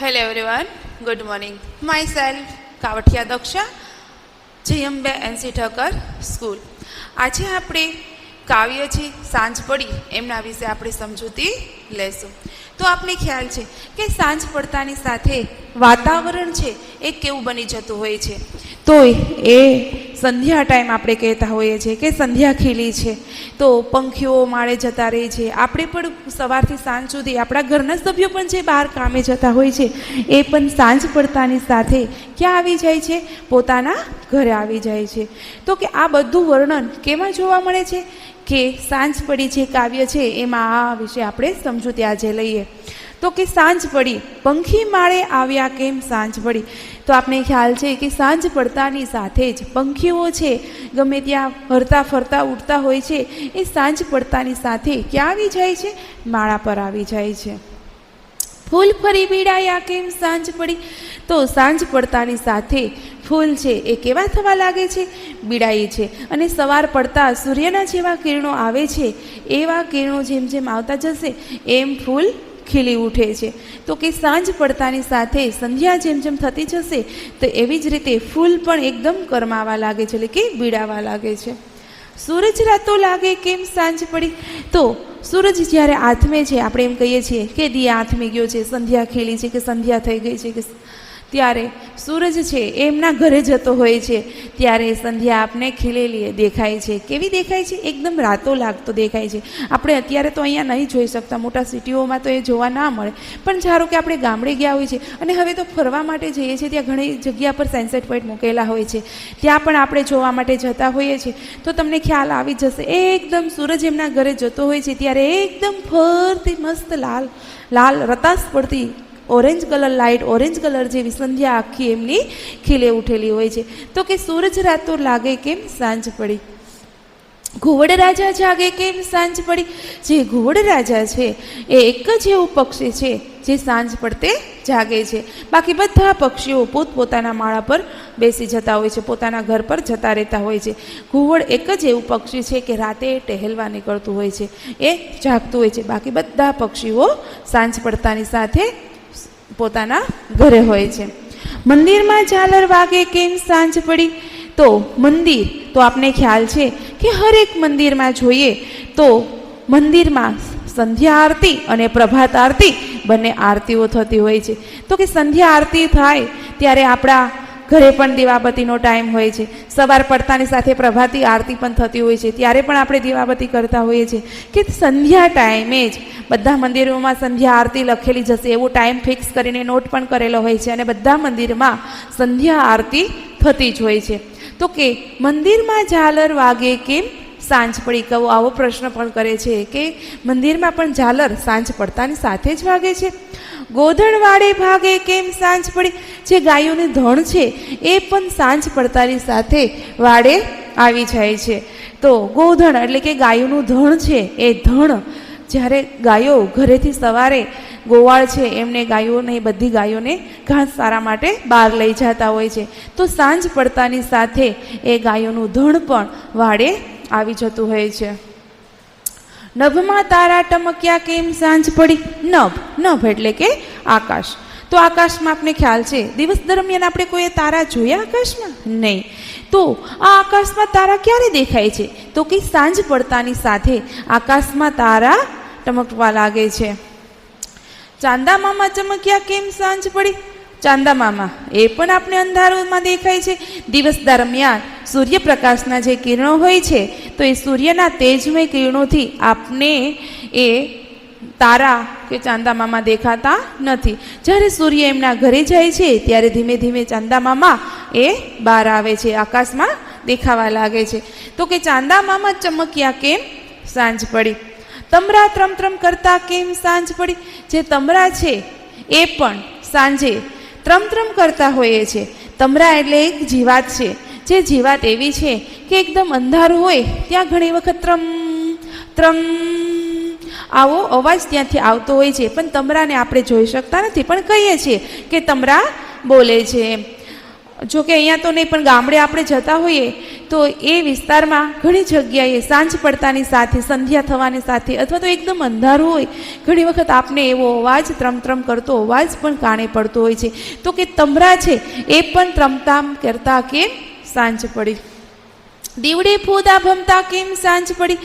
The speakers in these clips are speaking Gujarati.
Hello everyone, good morning. Myself Kavathiya Daksha, Jayambe NC Thakkar school. આજે આપણે કાવ્ય છે સાંજ પડી એમના વિશે આપણે સમજૂતી લેશું. તો આપણે ખ્યાલ છે કે સાંજ પડતાની સાથે વાતાવરણ છે એ કેવું બની જતું હોય છે. તો એ સંધ્યા ટાઈમ આપણે કહેતા હોઈએ છીએ કે સંધ્યા ખીલી છે. તો પંખીઓ માળે જતા રહે છે. આપણે પણ સવારથી સાંજ સુધી આપણા ઘરના સભ્યો પણ જે બહાર કામે જતા હોય છે એ પણ સાંજ પડતાની સાથે ક્યાં આવી જાય છે? પોતાના ઘરે આવી જાય છે. તો કે આ બધું વર્ણન કેમાં જોવા મળે છે? કે સાંજ પડી જે કાવ્ય છે એમાં આ વિશે આપણે સમજૂતી આજે લઈએ. તો કે સાંજ પડી પંખી માળે આવ્યા કેમ સાંજ પડી. તો આપણે ખ્યાલ છે કે સાંજ પડતાની સાથે જ પંખીઓ છે ગમે ત્યાં હરતા ફરતા ઉડતા હોય છે એ સાંજ પડતાની સાથે ક્યાં આવી જાય છે? માળા પર આવી જાય છે. ફૂલ ફરી બીડાયા કેમ સાંજ પડી. તો સાંજ પડતાની સાથે ફૂલ છે એ કેવા થવા લાગે છે? બીડાય છે. અને સવાર પડતા સૂર્યના જેવા કિરણો આવે છે એવા કિરણો જેમ જેમ આવતા જશે એમ ફૂલ ખીલી ઉઠે છે. તો કે સાંજ પડતાની સાથે સંધ્યા જેમ જેમ થતી જશે તો એવી જ રીતે ફૂલ પણ એકદમ કરમાવા લાગે છે, એટલે કે બીડાવા લાગે છે. સૂરજ રાતો લાગે કેમ સાંજ પડી. તો સૂરજ જ્યારે આથમે છે, આપણે એમ કહીએ છીએ કે દિયા આથમી ગયો છે, સંધ્યા ખીલી છે કે સંધ્યા થઈ ગઈ છે, કે ત્યારે સૂરજ છે એમના ઘરે જતો હોય છે ત્યારે સંધ્યા આપને ખીલેલી દેખાય છે. કેવી દેખાય છે? એકદમ રાતો લાગતો દેખાય છે. આપણે અત્યારે તો અહીંયા નહીં જોઈ શકતા, મોટા સિટીઓમાં તો એ જોવા ના મળે, પણ ધારો કે આપણે ગામડે ગયા હોય છે અને હવે તો ફરવા માટે જઈએ છીએ, ત્યાં ઘણી જગ્યા પર સનસેટ પોઈન્ટ મૂકેલા હોય છે, ત્યાં પણ આપણે જોવા માટે જતા હોઈએ છીએ. તો તમને ખ્યાલ આવી જશે, એકદમ સૂરજ એમના ઘરે જતો હોય છે ત્યારે એકદમ ફરતી મસ્ત લાલ લાલ રતાસ પડતી orange colour, light orange colour જેવી સંધ્યા આખી એમની ખીલે ઉઠેલી હોય છે. તો કે સૂરજ રાતો લાગે કેમ સાંજ પડી. ઘુવડ રાજા જાગે કેમ સાંજ પડી. જે ઘુવડ રાજા છે એ એક જ એવું પક્ષી છે જે સાંજ પડતે જાગે છે. બાકી બધા પક્ષીઓ પોતપોતાના માળા પર બેસી જતા હોય છે, પોતાના ઘર પર જતા રહેતા હોય છે. ઘુવડ એક જ એવું પક્ષી છે કે રાતે ટહેલવા નીકળતું હોય છે, એ જાગતું હોય છે. બાકી બધા પક્ષીઓ સાંજ પડતાની સાથે પોતાના ઘરે હોય છે. મંદિરમાં ઝાલર વાગે કેમ સાંજ પડી. તો મંદિર તો આપને ખ્યાલ છે કે હરેક મંદિરમાં જોઈએ તો મંદિરમાં સંધ્યા આરતી અને પ્રભાત આરતી બંને આરતીઓ થતી હોય છે. તો કે સંધ્યા આરતી થાય ત્યારે આપણા ઘરે પણ દીવાબત્તીનો ટાઈમ હોય છે. સવાર પડતાની સાથે પ્રભાતી આરતી પણ થતી હોય છે, ત્યારે પણ આપણે દીવાબત્તી કરતા હોઈએ છીએ. કે સંધ્યા ટાઈમે જ બધા મંદિરોમાં સંધ્યા આરતી લખેલી જશે એવો ટાઈમ ફિક્સ કરીને નોટ પણ કરેલો હોય છે અને બધા મંદિરમાં સંધ્યા આરતી થતી જ હોય છે. તો કે મંદિરમાં ઝાલર વાગે કેમ સાંજ પડી. કહો આવો પ્રશ્ન પણ કરે છે કે મંદિરમાં પણ ઝાલર સાંજ પડતાની સાથે જ વાગે છે. ગોધણ વાડે ભાગે કેમ સાંજ પડી. જે ગાયોનું ધણ છે એ પણ સાંજ પડતાની સાથે વાડે આવી જાય છે. તો ગોધણ એટલે કે ગાયોનું ધણ છે એ ધણ જ્યારે ગાયો ઘરેથી સવારે ગોવાળ છે એમને ગાયોને બધી ગાયોને ઘાસ સારા માટે બહાર લઈ જતા હોય છે, તો સાંજ પડતાની સાથે એ ગાયોનું ધણ પણ વાડે આવી જતું હોય છે. નભમાં તારા ટમક્યા કેમ સાંજ પડી. નભ નભ એટલે કે આકાશ. તો આકાશમાં આપણે ખ્યાલ છે દિવસ દરમિયાન આપણે કોઈ તારા જોયા આકાશમાં? નહીં. તો આ આકાશમાં તારા ક્યારે દેખાય છે? તો કે સાંજ પડતાની સાથે આકાશમાં તારા ટમકવા લાગે છે. ચાંદા મામા ચમક્યા કેમ સાંજ પડી. ચાંદા મામા એ પણ આપણે અંધારોમાં દેખાય છે. દિવસ દરમિયાન સૂર્યપ્રકાશના જે કિરણો હોય છે તો એ સૂર્યના તેજમય કિરણોથી આપને એ તારા કે ચાંદા મામા દેખાતા નથી. જ્યારે સૂર્ય એમના ઘરે જાય છે ત્યારે ધીમે ધીમે ચાંદા મામા એ બહાર આવે છે, આકાશમાં દેખાવા લાગે છે. તો કે ચાંદા મામા ચમક્યા કેમ સાંજ પડી. તમરા ત્રમ ત્રમ કરતા કેમ સાંજ પડી. જે તમરા છે એ પણ સાંજે ત્રમ ત્રમ કરતા હોઈએ છે. તમરા એટલે એક જીવાત છે, જે જીવાત એવી છે કે એકદમ અંધારું હોય ત્યાં ઘણી વખત ત્રમ ત્રમ આવો અવાજ ત્યાંથી આવતો હોય છે, પણ તમરાને આપણે જોઈ શકતા નથી, પણ કહીએ છીએ કે તમરા બોલે છે. જો કે અહીંયા તો નહીં, પણ ગામડે આપણે જતા હોઈએ તો એ વિસ્તારમાં ઘણી જગ્યાએ સાંજ પડતાની સાથે, સંધ્યા થવાની સાથે, અથવા તો એકદમ અંધારું હોય, ઘણી વખત આપને એવો અવાજ, ત્રમત્રમ કરતો અવાજ પણ કાને પડતો હોય છે. તો કે તમરા છે એ પણ ત્રમતામ કરતા કેમ સાંજ પડી, દીવડે ફૂદા ભમતા કેમ સાંજ પડી.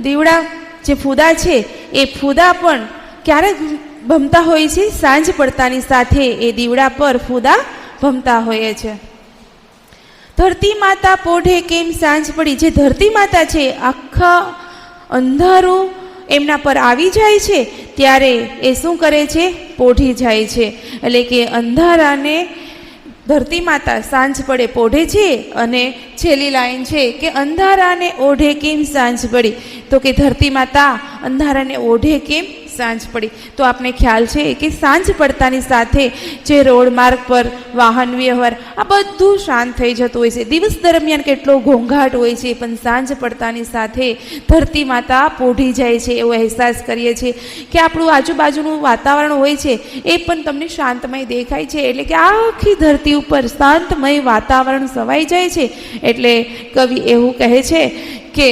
દીવડા જે ફૂદા છે એ ફૂદા પણ ક્યારે ભમતા હોય છે? સાંજ પડતાની સાથે એ દીવડા પર ફૂદા ભમતા હોય છે. ધરતી માતા પોઢે કેમ સાંજ પડી. જે ધરતી માતા છે આખા અંધારું એમના પર આવી જાય છે ત્યારે એ શું કરે છે? પોઢી જાય છે. એટલે કે અંધારાને ધરતી માતા સાંજ પડે પોઢે છે. અને છેલ્લી લાઈન છે કે અંધારાને ઓઢે કેમ સાંજ પડી. તો કે ધરતી માતા અંધારાને ઓઢે કેમ સાંજ પડી. તો આપને ખ્યાલ છે કે સાંજ પડતાની સાથે જે રોડ માર્ગ પર વાહન વ્યવહાર આ બધું શાંત થઈ જતું હોય છે. દિવસ દરમિયાન કેટલો ઘોંઘાટ હોય છે, પણ સાંજ પડતાની સાથે ધરતી માતા પોઢી જાય છે એવો અહેસાસ કરીએ છીએ કે આપણું આજુબાજુનું વાતાવરણ હોય છે એ પણ તમને શાંતમય દેખાય છે. એટલે કે આખી ધરતી ઉપર શાંતમય વાતાવરણ સવાઈ જાય છે. એટલે કવિ એવું કહે છે કે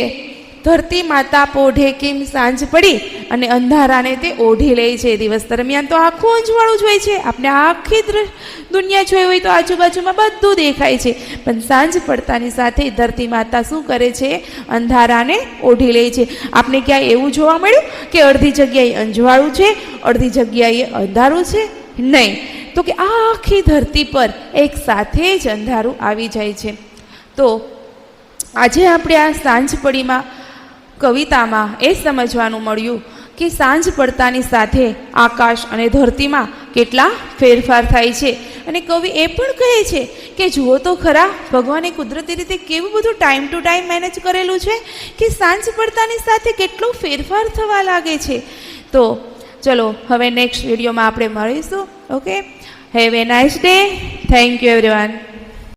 ધરતી માતા પોઢે કેમ સાંજ પડી, અને અંધારાને તે ઓઢી લે છે. દિવસ દરમિયાન તો આખું અંજવાળું જ હોય છે, આપણે આખી દુનિયા જોઈ હોય તો આજુબાજુમાં બધું દેખાય છે, પણ સાંજ પડતાની સાથે ધરતી માતા શું કરે છે? અંધારાને ઓઢી લે છે. આપણે ક્યાંય એવું જોવા મળ્યું કે અડધી જગ્યાએ અંજવાળું છે, અડધી જગ્યાએ અંધારું છે? નહીં. તો કે આખી ધરતી પર એક સાથે જ અંધારું આવી જાય છે. તો આજે આપણે આ સાંજ પડીમાં કવિતામાં એ સમજવાનું મળ્યું કે સાંજ પડતાની સાથે આકાશ અને ધરતીમાં કેટલા ફેરફાર થાય છે. અને કવિ એ પણ કહે છે કે જુઓ તો ખરા, ભગવાને કુદરતી રીતે કેવું બધું ટાઈમ ટુ ટાઈમ મેનેજ કરેલું છે કે સાંજ પડતાની સાથે કેટલો ફેરફાર થવા લાગે છે. તો ચલો હવે નેક્સ્ટ વિડીયોમાં આપણે મળીશું. Okay, have a nice day. Thank you everyone.